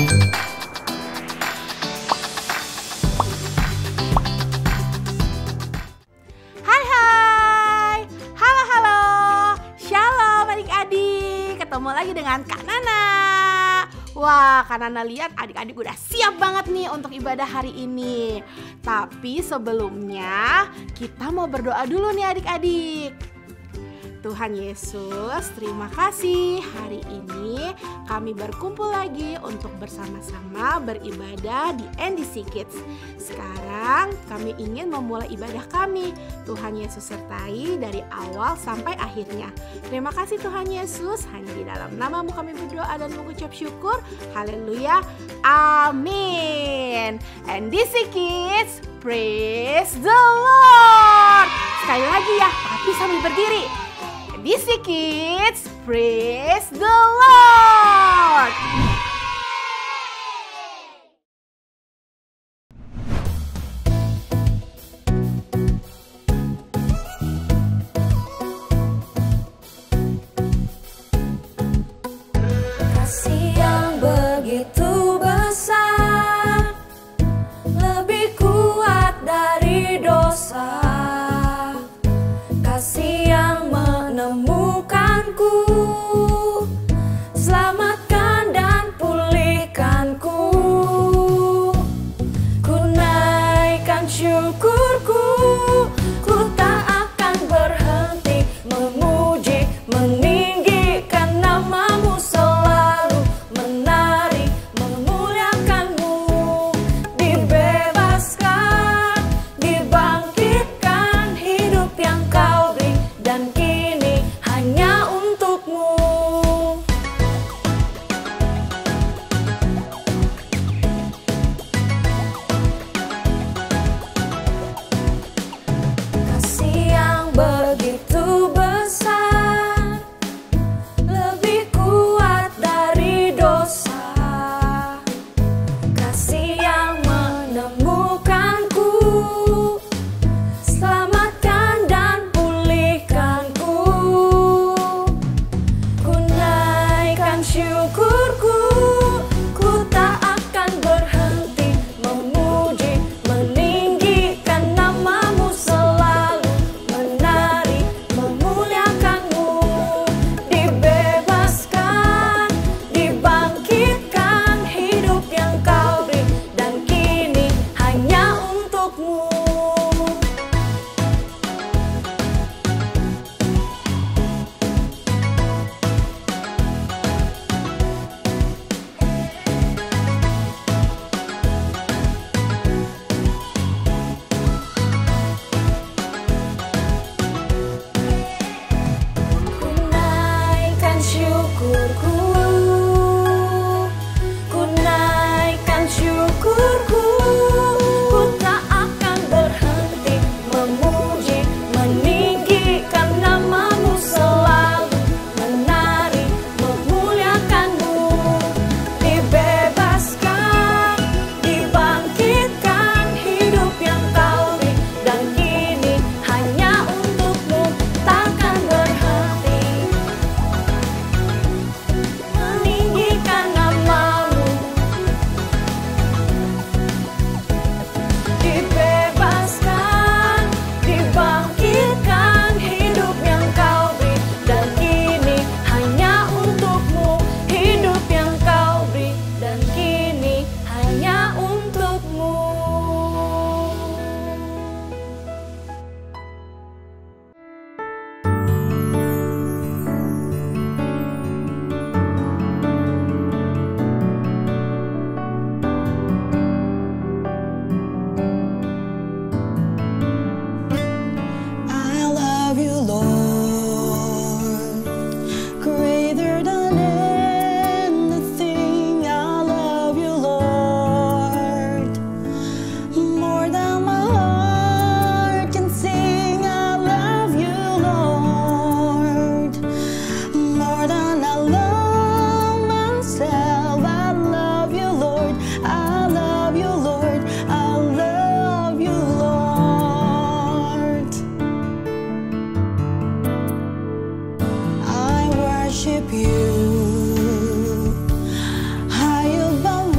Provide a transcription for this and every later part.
Hai hai, halo, shalom adik-adik, ketemu lagi dengan Kak Nana. Wah, Kak Nana lihat adik-adik udah siap banget nih untuk ibadah hari ini. Tapi sebelumnya kita mau berdoa dulu nih adik-adik. Tuhan Yesus, terima kasih hari ini kami berkumpul lagi untuk bersama-sama beribadah di NDC Kids. Sekarang kami ingin memulai ibadah kami. Tuhan Yesus sertai dari awal sampai akhirnya. Terima kasih Tuhan Yesus, hanya di dalam nama-Mu kami berdoa dan mengucap syukur. Haleluya, amin. NDC Kids, praise the Lord. Sekali lagi ya, tapi sambil berdiri. NDC Kids, praise the Lord. Kasih yang begitu besar, lebih kuat dari dosa. Kasih yang menemukanku, selamatkan dan pulihkanku. Ku naikkan syukurku, ku tak akan berhenti memuji, meninggikan nama-Mu selalu, menari, memuliakan-Mu. Dibebaskan, dibangkitkan, hidup yang Kau beri dan kini hanya untuk-Mu. Kasih yang begitu besar, lebih kuat dari dosa. Kasih yang menemukanku, selamatkan dan pulihkanku. Ku naikkan syukurku, ku tak akan berhenti memuji, meninggikan nama-Mu selalu, menari, memuliakan-Mu. Dibebaskan, dibangkitkan, hidup yang Kau beri dan kini hanya untuk-Mu. Ku naikkan syukurku, ku naikkan syukurku, ku tak akan berhenti memuji, meninggikan nama-Mu selalu, menari, memuliakan-Mu. Dibebaskan, dibangkitkan, hidup yang Kau beri dan kini hanya untuk-Mu, takkan berhenti meninggikan nama-Mu. Dibebaskan, dibangkitkan, hidup yang Kau beri dan kini hanya untuk-Mu. Hidup yang Kau beri dan kini hanya untuk-Mu. I love you, Lord, greater than anything. I love you, Lord, more than my heart can sing. I love you, Lord, more than I love myself. I love you, Lord. I love you, Lord. I love you, Lord. I worship you high above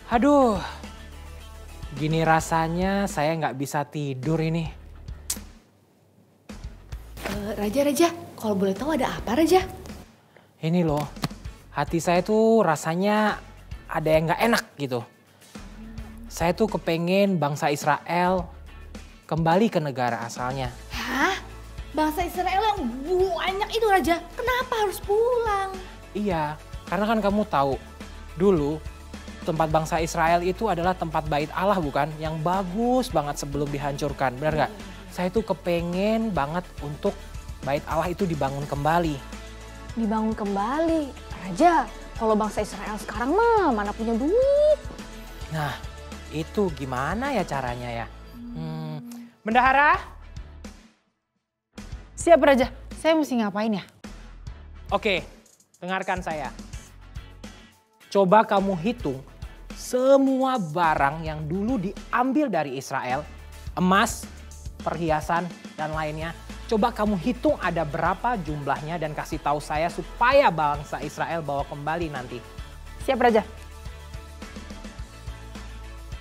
Aduh, gini rasanya saya nggak bisa tidur ini. Raja, kalau boleh tahu ada apa Raja? Ini loh, hati saya tuh rasanya ada yang nggak enak gitu. Saya tuh kepengen bangsa Israel kembali ke negara asalnya. Hah? Bangsa Israel yang banyak itu Raja, kenapa harus pulang? Iya, karena kan kamu tahu, dulu tempat bangsa Israel itu adalah tempat bait Allah bukan? Yang bagus banget sebelum dihancurkan, benar nggak? Saya tuh kepengen banget untuk bait Allah itu dibangun kembali. Dibangun kembali. Raja, kalau bangsa Israel sekarang mah mana punya duit. Nah, itu gimana ya caranya ya? Bendahara? Siap Raja, saya mesti ngapain ya? Oke, dengarkan saya. Coba kamu hitung semua barang yang dulu diambil dari Israel, emas, perhiasan, dan lainnya. Coba kamu hitung ada berapa jumlahnya dan kasih tahu saya supaya bangsa Israel bawa kembali nanti. Siap Raja.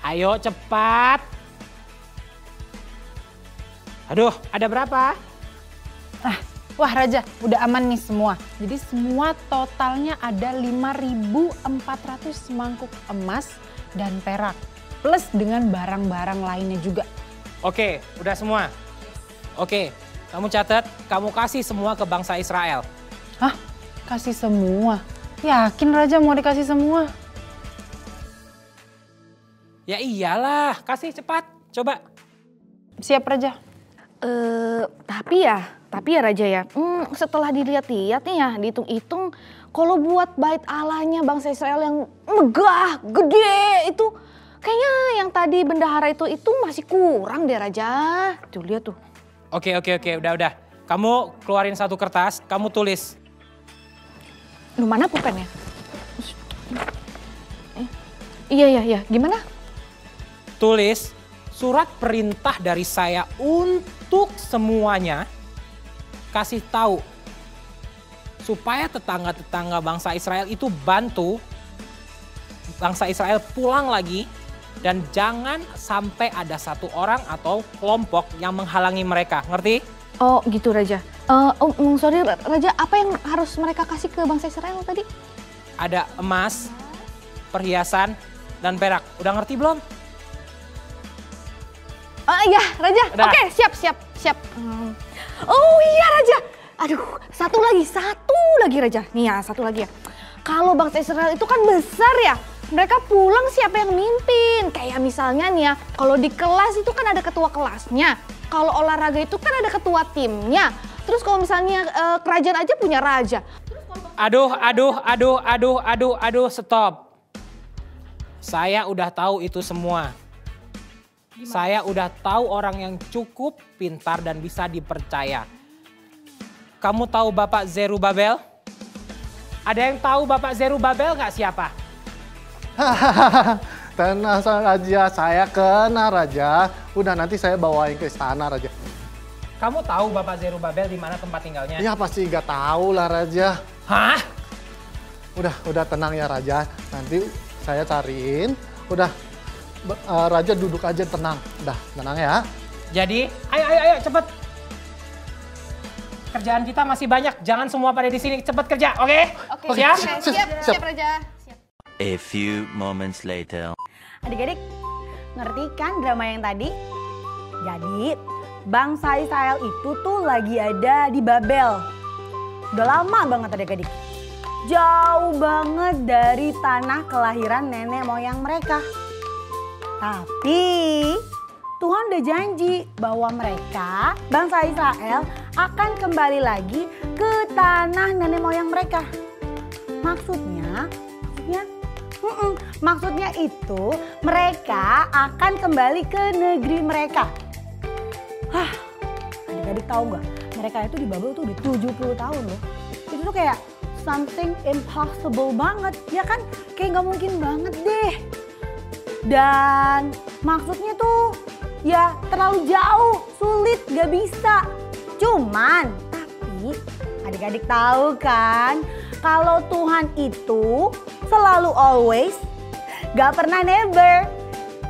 Ayo cepat. Aduh, ada berapa? Wah Raja, udah aman nih semua. Jadi semua totalnya ada 5.400 mangkuk emas dan perak. Plus dengan barang-barang lainnya juga. Oke, udah semua. Oke, kamu catat, kamu kasih semua ke bangsa Israel. Hah? Kasih semua? Yakin Raja mau dikasih semua? Ya iyalah, kasih cepat, coba. Siap Raja. Tapi ya Raja ya, setelah dilihat-lihat nih ya, dihitung-hitung, kalau buat bait Allahnya bangsa Israel yang megah, gede itu, kayaknya yang tadi bendahara itu masih kurang deh Raja. Tuh lihat tuh. Oke, udah. Kamu keluarin satu kertas, kamu tulis. Lu mana pulpennya? Iya, gimana? Tulis surat perintah dari saya untuk semuanya. Kasih tahu supaya tetangga-tetangga bangsa Israel itu bantu bangsa Israel pulang lagi dan jangan sampai ada satu orang atau kelompok yang menghalangi mereka, ngerti? Oh gitu Raja. Sorry Raja, apa yang harus mereka kasih ke bangsa Israel tadi? Ada emas, perhiasan, dan perak. Udah ngerti belum? Iya Raja, Udah. Oke siap. Oh iya Raja, aduh satu lagi Raja. Nih ya satu lagi ya. Kalau bangsa Israel itu kan besar ya, mereka pulang siapa yang mimpin? Kayak misalnya nih ya, kalau di kelas itu kan ada ketua kelasnya. Kalau olahraga itu kan ada ketua timnya. Terus kalau misalnya kerajaan aja punya raja. Aduh, stop. Saya udah tahu itu semua. Saya udah tahu orang yang cukup pintar dan bisa dipercaya. Kamu tahu Bapak Zerubabel? Ada yang tahu Bapak Zerubabel nggak siapa? Tenang Raja, saya kenal Raja. Udah nanti saya bawain ke istana Raja. Kamu tahu Bapak Zerubabel di mana tempat tinggalnya? Ya pasti nggak tahu lah Raja. Hah? Udah tenang ya Raja. Nanti saya cariin. Udah Raja duduk aja tenang. Udah tenang ya. Jadi, ayo cepet. Kerjaan kita masih banyak. Jangan semua pada di sini. Cepet kerja, oke? Siap Raja. A few moments later. Adik-adik, ngerti kan drama yang tadi? Jadi, bangsa Israel itu tuh lagi ada di Babel. Udah lama banget adik-adik. Jauh banget dari tanah kelahiran nenek moyang mereka. Tapi Tuhan udah janji bahwa mereka, bangsa Israel, akan kembali lagi ke tanah nenek moyang mereka. Maksudnya itu mereka akan kembali ke negeri mereka. Adik-adik tahu nggak? Mereka itu di Babel tuh udah 70 tahun loh. Itu tuh kayak something impossible banget, ya kan? Kayak nggak mungkin banget deh. Dan maksudnya tuh ya terlalu jauh, sulit, gak bisa. Tapi adik-adik tahu kan kalau Tuhan itu selalu always Gak pernah never.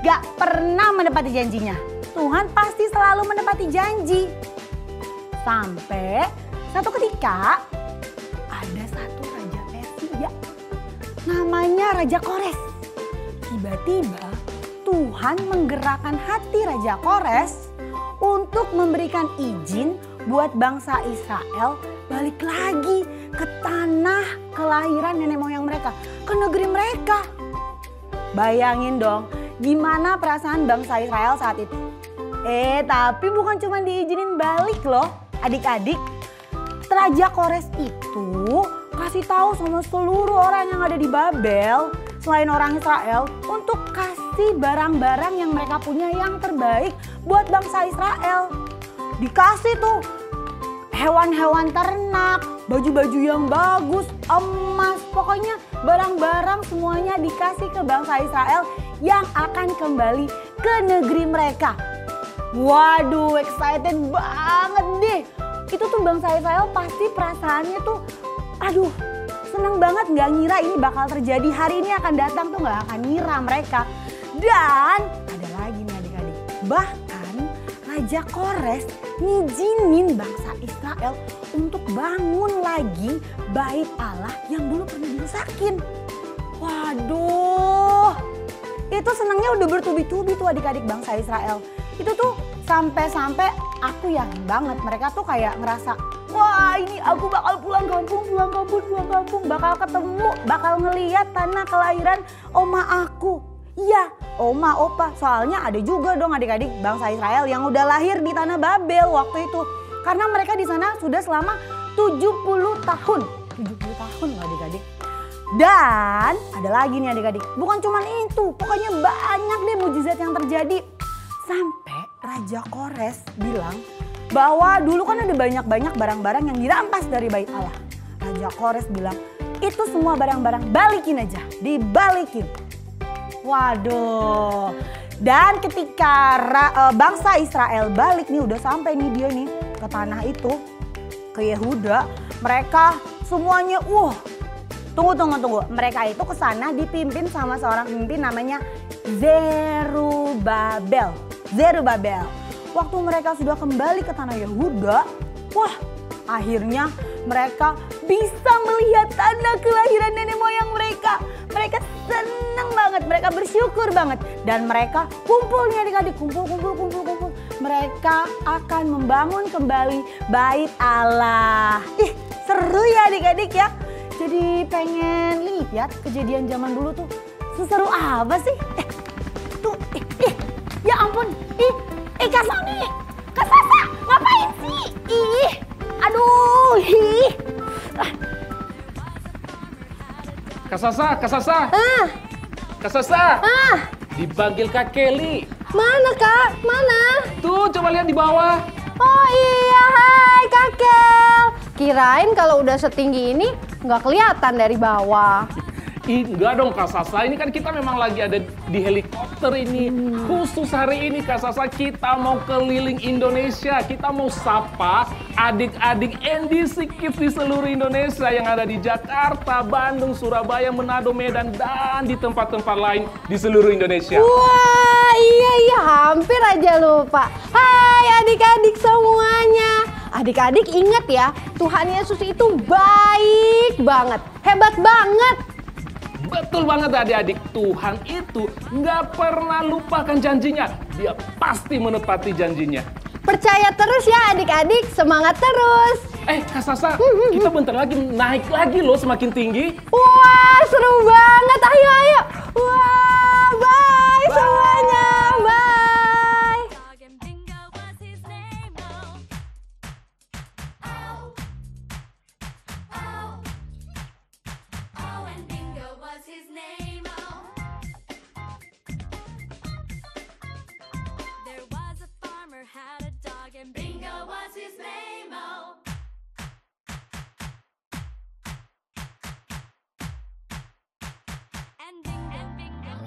Gak pernah menepati janjinya. Tuhan pasti selalu menepati janji. Sampai satu ketika ada satu raja Persia. Namanya Raja Kores. Tiba-tiba Tuhan menggerakkan hati Raja Kores untuk memberikan izin buat bangsa Israel balik lagi ke tanah kelahiran nenek moyang mereka, ke negeri mereka. Bayangin dong, gimana perasaan bangsa Israel saat itu. Tapi bukan cuma diizinin balik loh, adik-adik. Raja Kores itu kasih tahu sama seluruh orang yang ada di Babel, selain orang Israel, untuk kasih barang-barang yang mereka punya yang terbaik buat bangsa Israel. Dikasih tuh hewan-hewan ternak, baju-baju yang bagus, emas, pokoknya barang-barang semuanya dikasih ke bangsa Israel yang akan kembali ke negeri mereka. Waduh, excited banget deh. Itu tuh bangsa Israel pasti perasaannya tuh, aduh, seneng banget, nggak ngira ini bakal terjadi, hari ini akan datang tuh nggak akan ngira mereka. Dan ada lagi nih adik-adik, bahkan Raja Kores ngizinin bangsa Israel untuk bangun lagi bait Allah yang dulu pernah dirusakin. Waduh, itu senangnya udah bertubi-tubi tuh adik-adik bangsa Israel. Itu tuh sampai-sampai aku yakin banget mereka tuh kayak ngerasa, wah ini aku bakal pulang kampung, bakal ketemu, bakal ngeliat tanah kelahiran oma aku. Iya, oma, opa, soalnya ada juga dong adik-adik bangsa Israel yang udah lahir di tanah Babel waktu itu. Karena mereka di sana sudah selama 70 tahun. 70 tahun loh adik-adik. Dan ada lagi nih adik-adik, bukan cuma itu, pokoknya banyak deh mujizat yang terjadi. Sampai Raja Kores bilang bahwa dulu kan ada banyak-banyak barang-barang yang dirampas dari bait Allah. Raja Kores bilang, itu semua barang-barang balikin aja, dibalikin. Waduh, dan ketika bangsa Israel balik nih, udah sampai nih dia nih ke tanah itu, ke Yehuda, mereka semuanya, tunggu. Mereka itu ke sana dipimpin sama seorang pemimpin namanya Zerubabel. Waktu mereka sudah kembali ke tanah Yehuda, akhirnya mereka bisa melihat tanah kelahiran nenek moyang mereka. Mereka senang banget, mereka bersyukur banget. Dan mereka kumpul nih adik-adik, kumpul. Mereka akan membangun kembali bait Allah. Ih, seru ya adik-adik ya. Jadi pengen lihat kejadian zaman dulu tuh seseru apa sih? Ya ampun, Kak Sony, Kak Sasa, ngapain sih? Aduh, Kak Sasa. Dipanggil Kak Kelly. Mana Kak? Mana? Tuh, coba lihat di bawah. Oh iya, hai Kakek. Kirain kalau udah setinggi ini nggak kelihatan dari bawah. Enggak dong Kak Sasa, ini kan kita memang lagi ada di helikopter ini. Khusus hari ini Kak Sasa, kita mau keliling Indonesia. Kita mau sapa adik-adik NDC Kids di seluruh Indonesia yang ada di Jakarta, Bandung, Surabaya, Manado, Medan, dan di tempat-tempat lain di seluruh Indonesia. Wah, iya, hampir aja lupa. Hai adik-adik semuanya. Adik-adik ingat ya, Tuhan Yesus itu baik banget, hebat banget. Betul banget adik-adik, Tuhan itu nggak pernah lupakan janjinya. Dia pasti menepati janjinya. Percaya terus ya adik-adik, semangat terus. Kak Sasa, kita bentar lagi naik lagi loh, semakin tinggi. Wah, seru banget, ayo. Wah, bye semuanya, bye. And Bingo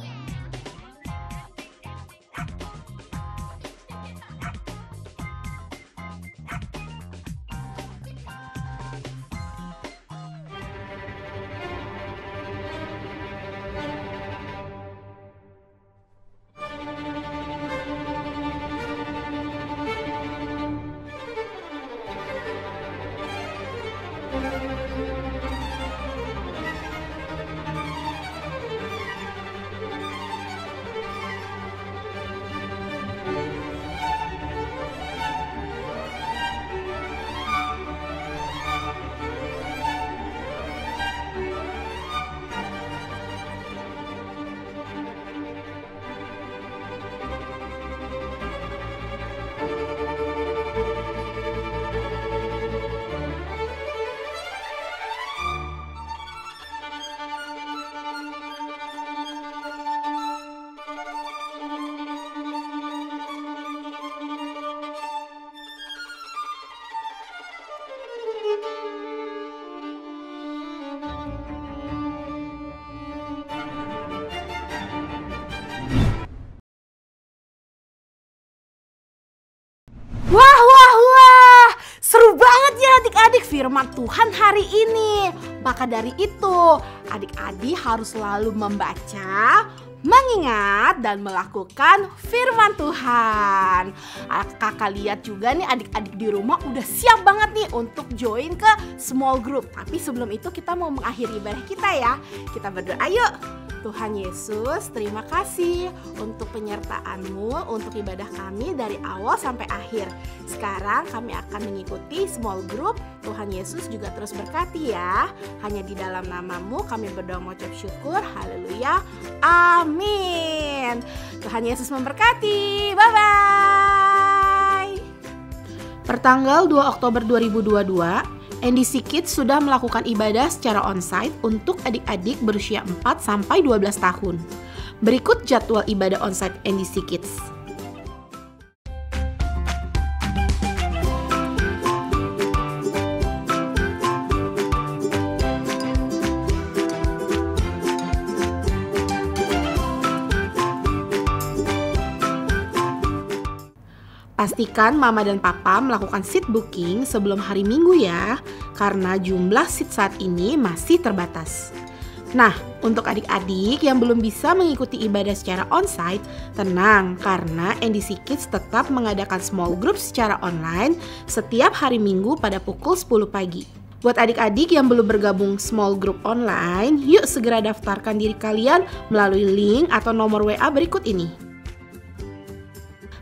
firman Tuhan hari ini. Maka dari itu, adik-adik harus selalu membaca, mengingat, dan melakukan firman Tuhan. Kakak lihat juga nih adik-adik di rumah udah siap banget nih untuk join ke small group. Tapi sebelum itu kita mau mengakhiri ibadah kita ya. Kita berdoa yuk. Tuhan Yesus, terima kasih untuk penyertaan-Mu untuk ibadah kami dari awal sampai akhir. Sekarang kami akan mengikuti small group. Tuhan Yesus juga terus berkati ya. Hanya di dalam nama-Mu kami berdoa mengucap syukur. Haleluya. Amin. Tuhan Yesus memberkati. Bye-bye. Pertanggal 2 Oktober 2022, NDC Kids sudah melakukan ibadah secara onsite untuk adik-adik berusia 4-12 tahun. Berikut jadwal ibadah onsite NDC Kids. Pastikan mama dan papa melakukan seat booking sebelum hari Minggu ya, karena jumlah seat saat ini masih terbatas. Nah, untuk adik-adik yang belum bisa mengikuti ibadah secara onsite, tenang karena NDC Kids tetap mengadakan small group secara online setiap hari Minggu pada pukul 10 pagi. Buat adik-adik yang belum bergabung small group online, yuk segera daftarkan diri kalian melalui link atau nomor WA berikut ini.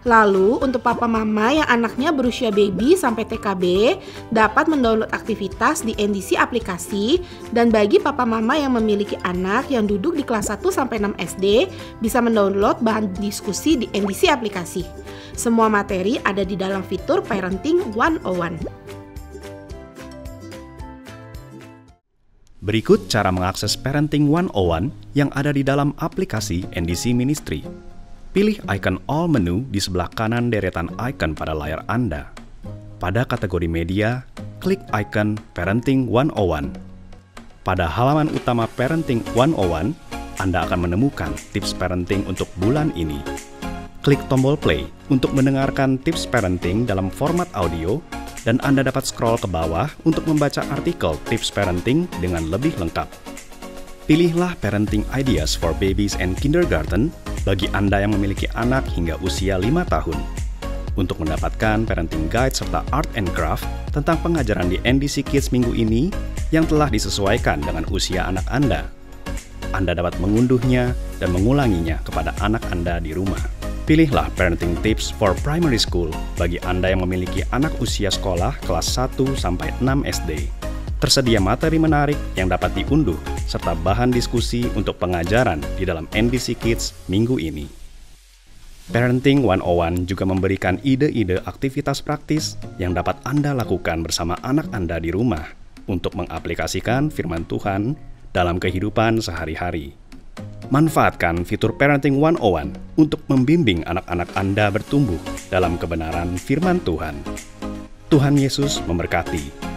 Lalu, untuk papa mama yang anaknya berusia baby sampai TKB dapat mendownload aktivitas di NDC aplikasi, dan bagi papa mama yang memiliki anak yang duduk di kelas 1 sampai 6 SD bisa mendownload bahan diskusi di NDC aplikasi. Semua materi ada di dalam fitur Parenting 101. Berikut cara mengakses Parenting 101 yang ada di dalam aplikasi NDC Ministry. Pilih icon All Menu di sebelah kanan deretan icon pada layar Anda. Pada kategori media, klik icon Parenting 101. Pada halaman utama Parenting 101, Anda akan menemukan tips parenting untuk bulan ini. Klik tombol play untuk mendengarkan tips parenting dalam format audio, dan Anda dapat scroll ke bawah untuk membaca artikel tips parenting dengan lebih lengkap. Pilihlah Parenting Ideas for Babies and Kindergarten bagi Anda yang memiliki anak hingga usia 5 tahun. Untuk mendapatkan parenting guide serta art and craft tentang pengajaran di NDC Kids minggu ini yang telah disesuaikan dengan usia anak Anda. Anda dapat mengunduhnya dan mengulanginya kepada anak Anda di rumah. Pilihlah Parenting Tips for Primary School bagi Anda yang memiliki anak usia sekolah kelas 1 sampai 6 SD. Tersedia materi menarik yang dapat diunduh, serta bahan diskusi untuk pengajaran di dalam NDC Kids minggu ini. Parenting 101 juga memberikan ide-ide aktivitas praktis yang dapat Anda lakukan bersama anak Anda di rumah untuk mengaplikasikan firman Tuhan dalam kehidupan sehari-hari. Manfaatkan fitur Parenting 101 untuk membimbing anak-anak Anda bertumbuh dalam kebenaran firman Tuhan. Tuhan Yesus memberkati.